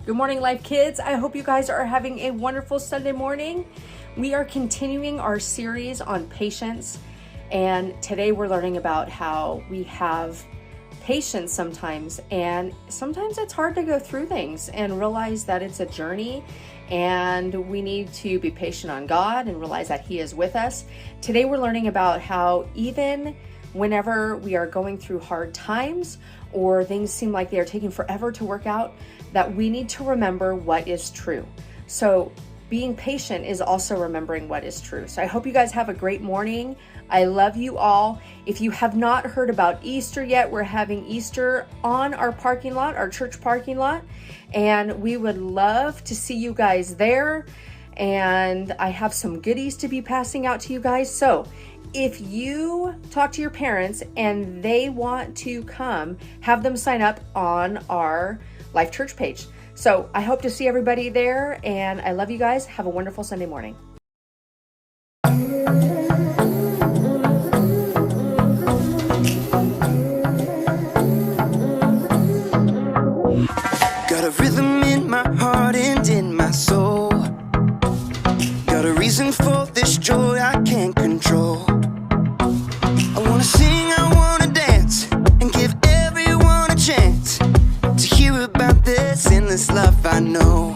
Good morning, Life Kids. I hope you guys are having a wonderful Sunday morning. We are continuing our series on patience, and today we're learning about how we have patience sometimes, and sometimes it's hard to go through things and realize that it's a journey, and we need to be patient on God and realize that He is with us. Today we're learning about how even whenever we are going through hard times or things seem like they are taking forever to work out, that we need to remember what is true. So being patient is also remembering what is true. So I hope you guys have a great morning. I love you all. If you have not heard about Easter yet, we're having Easter on our parking lot, our church parking lot, and we would love to see you guys there. And I have some goodies to be passing out to you guys. So if you talk to your parents and they want to come, have them sign up on our Life Church page. So I hope to see everybody there, and I love you guys. Have a wonderful Sunday morning. Got a rhythm in my heart and in my soul. Got a reason for this joy I can't control. I wanna sing, I wanna dance, and give everyone a chance to hear about this endless love I know.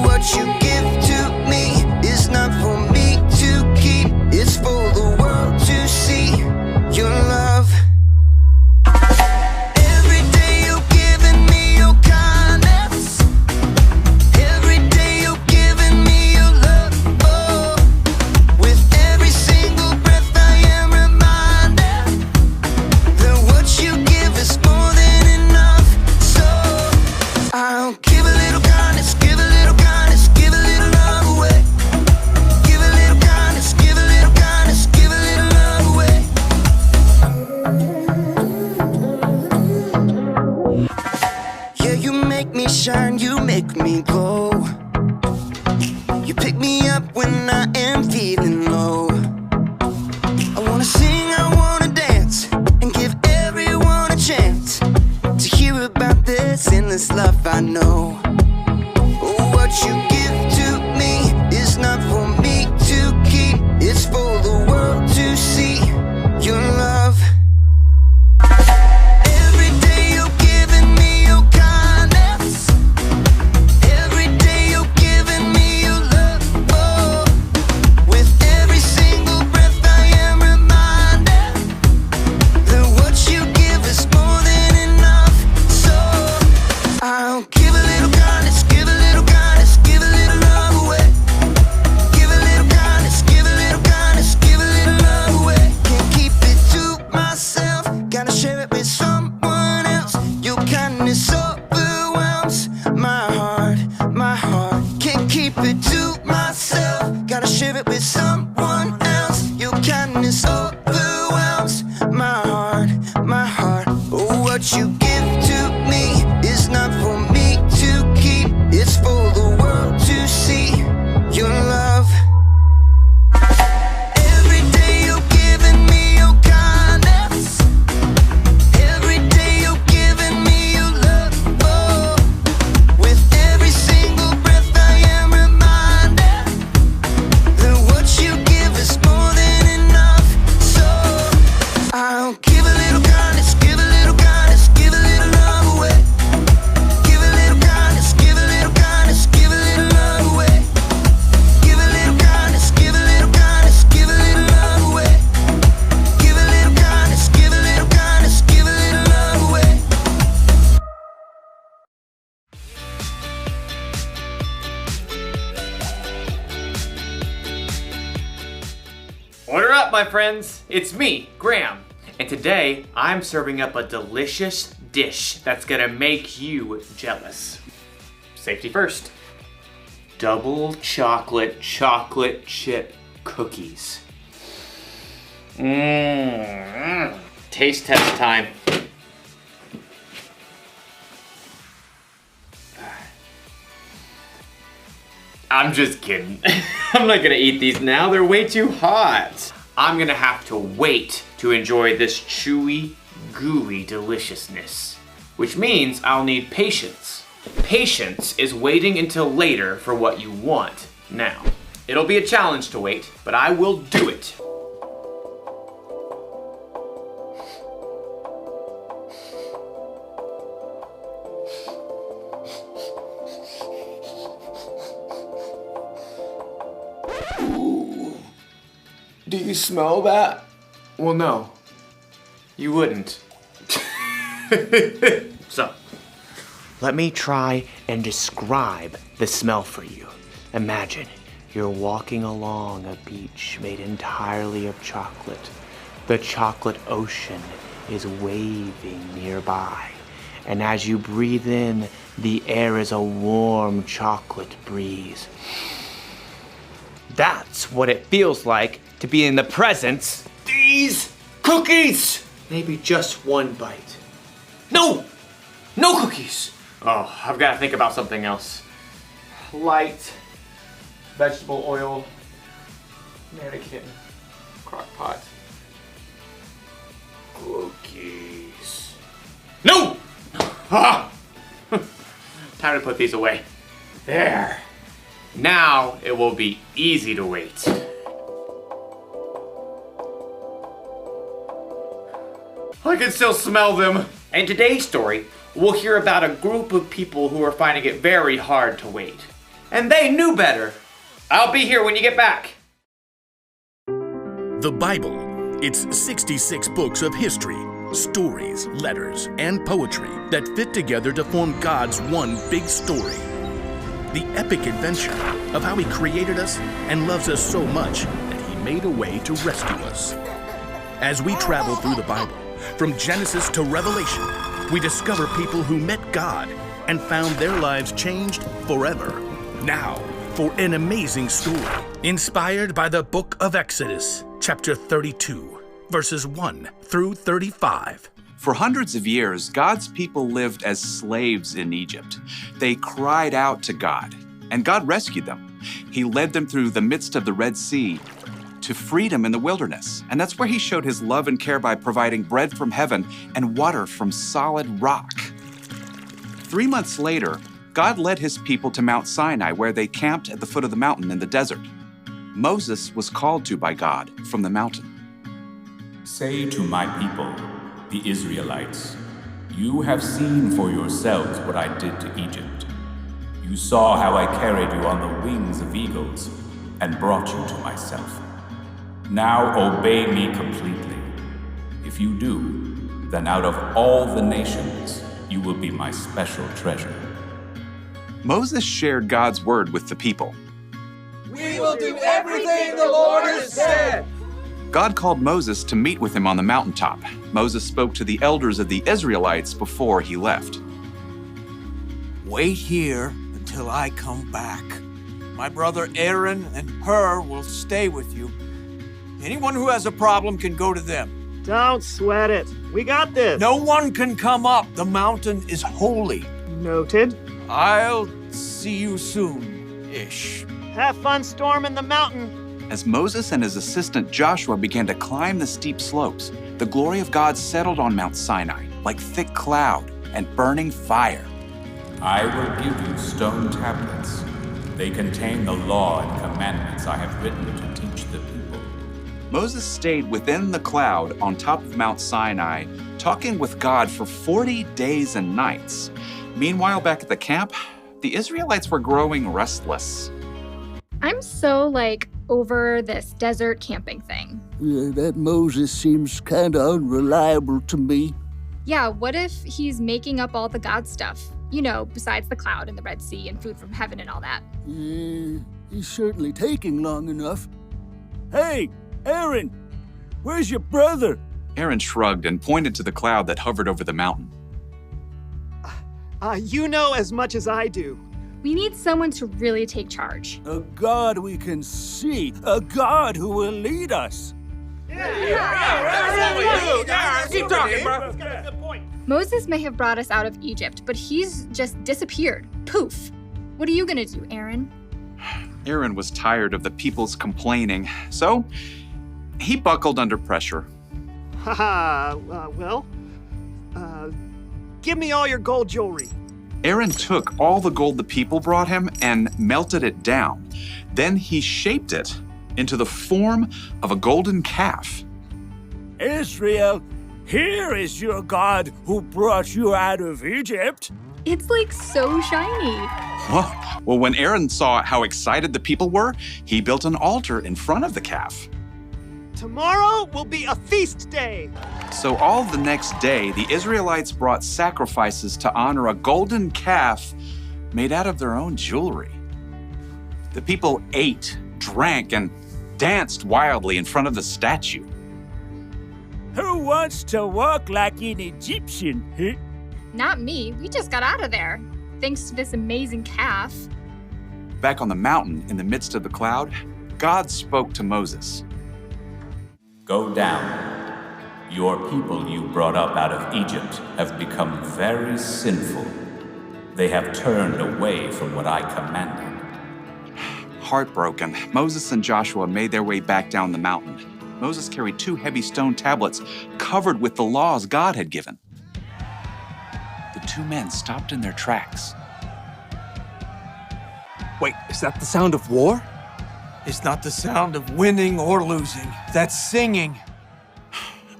What you give to me is not for me to keep, it's for the world to see your love. Every day you're giving me your kindness, every day you're giving me your love. Oh, with every single breath I am reminded that what you give is more than enough. So I'll give a little kindness, give a little kindness, give a little love away. Give a little kindness, give a little kindness, give a little love away. Yeah, you make me shine, you make me glow. You pick me up when I am feeling low. I wanna sing, I wanna dance, and give everyone a chance to hear about this endless love I know. What you give to me is not for me to keep, it's for the world to see your love. Every day you're giving me your kindness, every day you're giving me your love. Oh, with every single breath I am reminded that what you give is more than enough. So I'll give a little kindness, give a little kindness, give a little love away. Give a little kindness, give a little kindness, give a little love away. Can't keep it to myself, gotta share it with someone else. Your kindness overwhelms my heart, my heart. Can't keep it to myself, gotta share it with someone else. Your kindness overwhelms my heart, my heart. Oh, what you give to me is not for me to keep, it's for the world to see your love. Every day you're giving me your kindness, every day you're giving me your love. Oh, with every single breath I am reminded that what you give is more than enough. So I'll give a little kindness, give a little kindness, give a little love away. Give a little kindness, give a little kindness, give a little love away. Give a little kindness, give a little kindness, give a little love away. Give a little kindness, give a little kindness, give a little love away. Order up, my friends. It's me, Graham. And today, I'm serving up a delicious dish that's gonna make you jealous. Safety first. Double chocolate chip cookies. Taste test time. I'm just kidding. I'm not gonna eat these now, they're way too hot. I'm gonna have to wait to enjoy this chewy, gooey deliciousness, which means I'll need patience. Patience is waiting until later for what you want now. It'll be a challenge to wait, but I will do it. Do you smell that? Well, no. You wouldn't. So, let me try and describe the smell for you. Imagine you're walking along a beach made entirely of chocolate. The chocolate ocean is waving nearby. And as you breathe in, the air is a warm chocolate breeze. That's what it feels like to be in the presence of these cookies. Maybe just one bite. No! No cookies! Oh, I've got to think about something else. Light, vegetable oil, mannequin, crock pot, cookies. No! Ah! Time to put these away. There. Now it will be easy to wait. I can still smell them. In today's story, we'll hear about a group of people who are finding it very hard to wait. And they knew better. I'll be here when you get back. The Bible. It's 66 books of history, stories, letters, and poetry that fit together to form God's one big story. The epic adventure of how He created us and loves us so much that He made a way to rescue us. As we travel through the Bible, from Genesis to Revelation, we discover people who met God and found their lives changed forever. Now, for an amazing story inspired by the book of Exodus, chapter 32, verses 1 through 35. For hundreds of years, God's people lived as slaves in Egypt. They cried out to God, and God rescued them. He led them through the midst of the Red Sea to freedom in the wilderness. And that's where He showed His love and care by providing bread from heaven and water from solid rock. 3 months later, God led His people to Mount Sinai, where they camped at the foot of the mountain in the desert. Moses was called to by God from the mountain. Say to my people, the Israelites, you have seen for yourselves what I did to Egypt. You saw how I carried you on the wings of eagles and brought you to myself. Now obey me completely. If you do, then out of all the nations, you will be my special treasure. Moses shared God's word with the people. We will do everything the Lord has said. God called Moses to meet with Him on the mountaintop. Moses spoke to the elders of the Israelites before he left. Wait here until I come back. My brother Aaron and Hur will stay with you. Anyone who has a problem can go to them. Don't sweat it. We got this. No one can come up. The mountain is holy. Noted. I'll see you soon-ish. Have fun storming the mountain. As Moses and his assistant Joshua began to climb the steep slopes, the glory of God settled on Mount Sinai like thick cloud and burning fire. I will give you stone tablets. They contain the law and commandments I have written to teach the people. Moses stayed within the cloud on top of Mount Sinai, talking with God for 40 days and nights. Meanwhile, back at the camp, the Israelites were growing restless. I'm so, over this desert camping thing. That Moses seems kind of unreliable to me. Yeah, what if he's making up all the God stuff? You know, besides the cloud and the Red Sea and food from heaven and all that. He's certainly taking long enough. Hey, Aaron, where's your brother? Aaron shrugged and pointed to the cloud that hovered over the mountain. You know as much as I do. We need someone to really take charge. A God we can see, a God who will lead us. Keep talking, bro. Good point. Moses may have brought us out of Egypt, but he's just disappeared. Poof. What are you gonna do, Aaron? Aaron was tired of the people's complaining, so he buckled under pressure. Haha, give me all your gold jewelry. Aaron took all the gold the people brought him and melted it down. Then he shaped it into the form of a golden calf. Israel, here is your God who brought you out of Egypt. It's like so shiny. Well, when Aaron saw how excited the people were, he built an altar in front of the calf. Tomorrow will be a feast day. So all the next day, the Israelites brought sacrifices to honor a golden calf made out of their own jewelry. The people ate, drank, and danced wildly in front of the statue. Who wants to walk like an Egyptian? Huh? Not me. We just got out of there. Thanks to this amazing calf. Back on the mountain, in the midst of the cloud, God spoke to Moses. Go down. Your people you brought up out of Egypt have become very sinful. They have turned away from what I commanded. Heartbroken, Moses and Joshua made their way back down the mountain. Moses carried 2 heavy stone tablets covered with the laws God had given. The 2 men stopped in their tracks. Wait, is that the sound of war? It's not the sound of winning or losing. That's singing.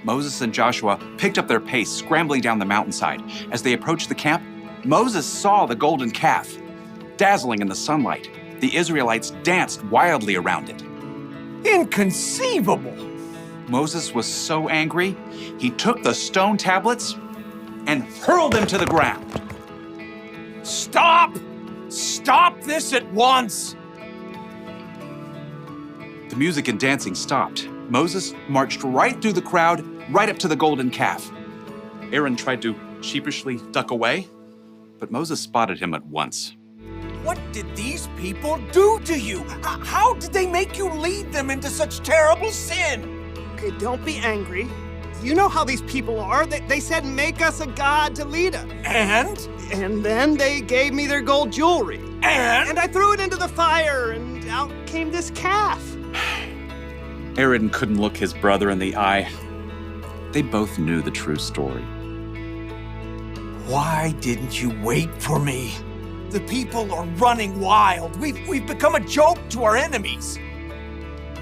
Moses and Joshua picked up their pace, scrambling down the mountainside. As they approached the camp, Moses saw the golden calf. Dazzling in the sunlight, the Israelites danced wildly around it. Inconceivable! Moses was so angry, he took the stone tablets and hurled them to the ground. Stop! Stop this at once! The music and dancing stopped. Moses marched right through the crowd, right up to the golden calf. Aaron tried to sheepishly duck away, but Moses spotted him at once. What did these people do to you? How did they make you lead them into such terrible sin? Okay, don't be angry. You know how these people are. They said, make us a god to lead us. And then they gave me their gold jewelry. And I threw it into the fire, and out came this calf. Aaron couldn't look his brother in the eye. They both knew the true story. Why didn't you wait for me? The people are running wild. We've become a joke to our enemies.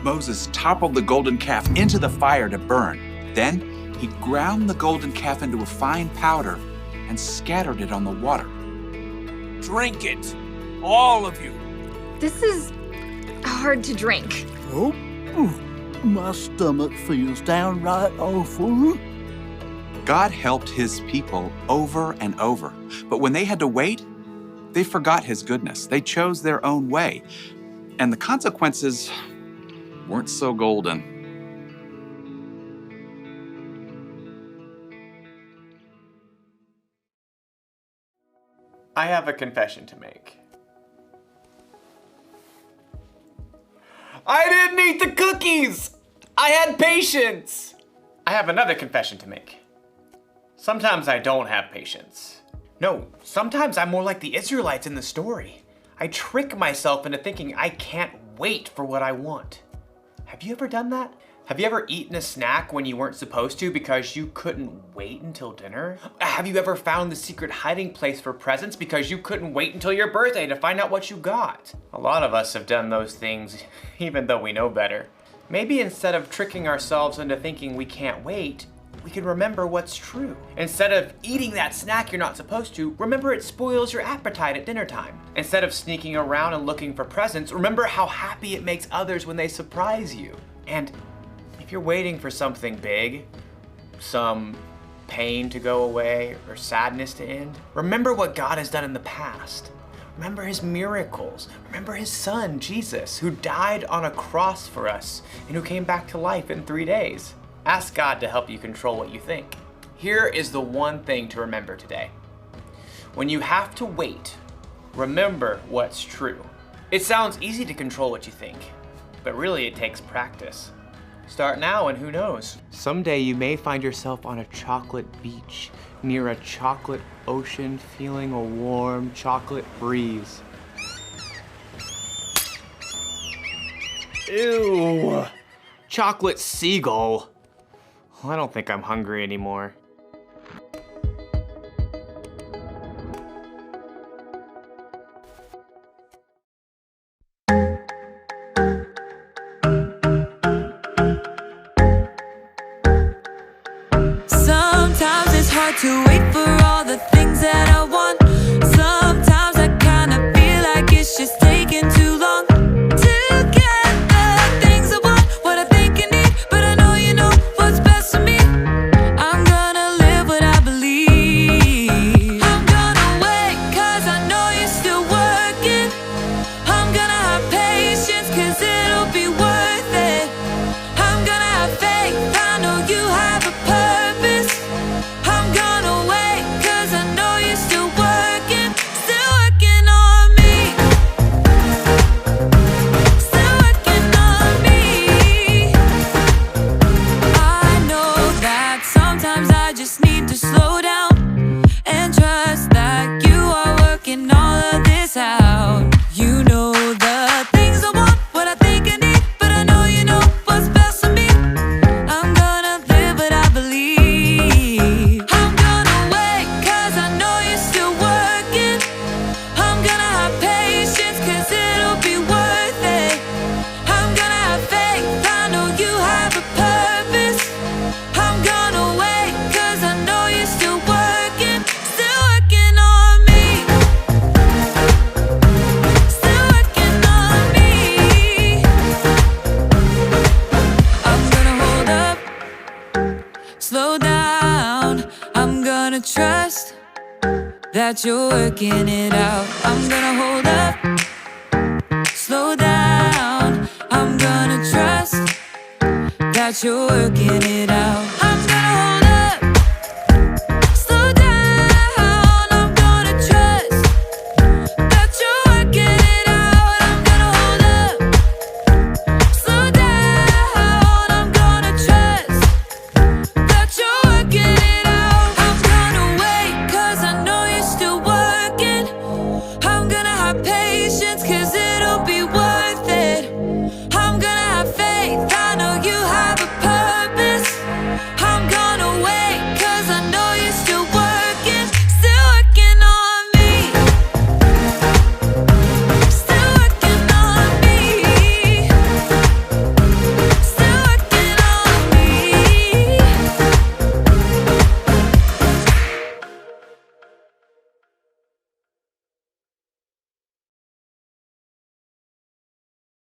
Moses toppled the golden calf into the fire to burn. Then he ground the golden calf into a fine powder and scattered it on the water. Drink it, all of you. This is hard to drink. Oh, my stomach feels downright awful. God helped his people over and over, but when they had to wait, they forgot his goodness. They chose their own way, and the consequences weren't so golden. I have a confession to make. I didn't eat the cookies! I had patience! I have another confession to make. Sometimes I don't have patience. No, sometimes I'm more like the Israelites in the story. I trick myself into thinking I can't wait for what I want. Have you ever done that? Have you ever eaten a snack when you weren't supposed to because you couldn't wait until dinner? Have you ever found the secret hiding place for presents because you couldn't wait until your birthday to find out what you got? A lot of us have done those things even though we know better. Maybe instead of tricking ourselves into thinking we can't wait, we can remember what's true. Instead of eating that snack you're not supposed to, remember it spoils your appetite at dinner time. Instead of sneaking around and looking for presents, remember how happy it makes others when they surprise you. And if you're waiting for something big, some pain to go away or sadness to end, remember what God has done in the past. Remember his miracles. Remember his son, Jesus, who died on a cross for us and who came back to life in 3 days. Ask God to help you control what you think. Here is the one thing to remember today. When you have to wait, remember what's true. It sounds easy to control what you think, but really it takes practice. Start now and who knows? Someday you may find yourself on a chocolate beach, near a chocolate ocean, feeling a warm chocolate breeze. Ew, chocolate seagull. I don't think I'm hungry anymore. hard to wait for all the things that I want. Sometimes I kinda feel like it's just taking too long to get the things I want, what I think I need, but I know you know what's best for me. I'm gonna live what I believe. I'm gonna wait, cause I know you're still working. I'm gonna have patience, cause it'll be worth it. I'm gonna have faith, I know you have a purpose. I'm gonna wait, cause I know you're still working on me. Still working on me. I know that sometimes I just need to slow down and trust that you are working all of this out. You know the things I want, what I think I need, but I know you know what's best for me. I'm gonna live what I believe. I'm gonna wait, cause I know you're still working. I'm gonna have patience, cause it'll be worth it. I'm gonna have faith, I know you have a purpose. I'm gonna wait, cause I know you're still working on me. Still working on me. I'm gonna hold up, slow down. I'm gonna trust that you're working it out. I'm gonna hold up, slow down. I'm gonna trust that you're working it out.